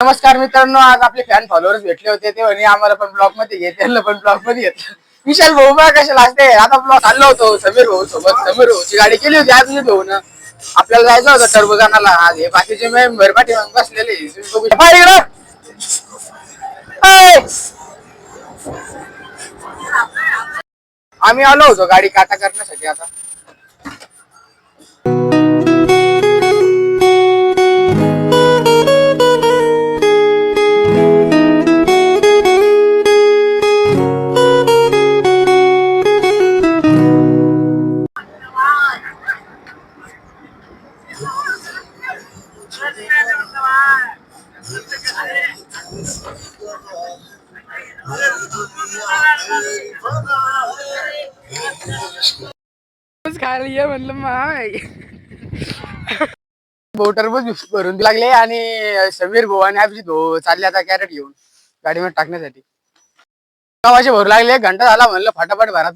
नमस्कार मित्रांनो, आज आपले फॅन फॉलोअर्स भेटले होते ते म्हणे आम्हाला पण ब्लॉग मध्ये घे, त्यांना पण ब्लॉग मध्ये घेतलं. विशाल भाऊ बा कशाला असते, आता ब्लॉग चाललो होतो समीर भाऊ सोबत. समीर भाऊची गाडी केली होती आज मी भाऊ ना, आपल्याला जायचं होतं टरबुजानाला. आज हे बाकीचे मेंबर पाठी बसलेले तुम्ही बघू शकता. आम्ही आलो होतो गाडी काटा करण्यासाठी. आता खायला ये म्हणलं माय भाऊ टरबूज भरून लागले आणि समीर भाऊ आणि अभिजित भाऊ चालले आता कॅरेट घेऊन गाडीमध्ये टाकण्यासाठी. गावाचे भरू लागले, घंटा झाला म्हणलं फटाफट भरात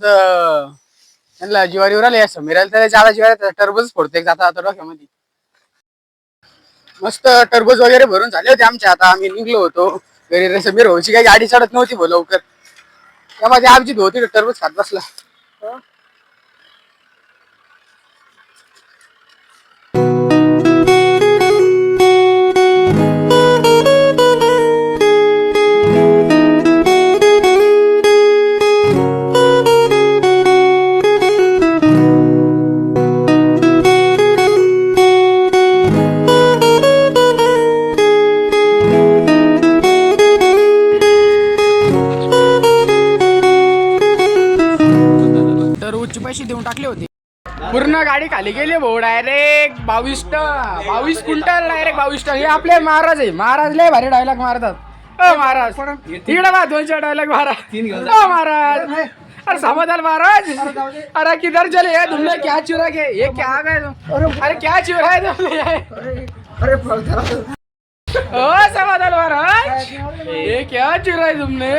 त्यांना जीवारीवर आले. समीर तर ज्यादा जीवारी टरबूज फोडते जाता आता डोक्यामध्ये. मस्त टरबूज वगैरे भरून झाले होते आमचे. आता आम्ही निघलो होतो घरी. समीर भाऊची काही गाडी चढत नव्हती भाऊ लवकर, त्यामध्ये अभिजित भाऊ तिथे टरबूज खात बसला. पैसे देऊन टाकले होते. पूर्ण गाडी खाली गेली भाऊ. Direct 22 quintal direct 22 ton. हे आपले महाराज आहे. महाराज लय भारी डायलॉग मारतात. महाराज तिकडे बा 200 डायलॉग मारा. महाराज अरे समाधान महाराज. अरे किधर चले तुमने, क्या चुरा के ये क्या गए तुम? अरे क्या चुरा है तुमने? ओ समाधान महाराज ये क्या चुरा है तुमने?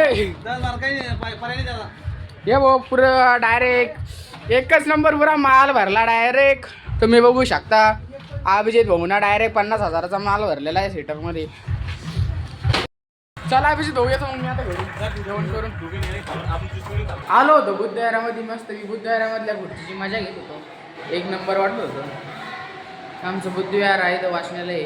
ये वो पूरा डायरेक्ट एकच नंबर पुरा माल भरला डायरेक्ट. तुम्ही बघू शकता अभिजित भाऊना डायरेक्ट 50,000चा माल भरलेला आहे सीटर मध्ये. चला अभिजित भाऊ येतो मग मी आता घरी जेवण करून. आलो होतो बुद्धविहारामध्ये, मस्त की बुद्धविहारामधल्या गोष्टीची मजा घेत होतो. एक नंबर वाटत होतं. आमचं बुद्धविहार आहे तर वाचनालय.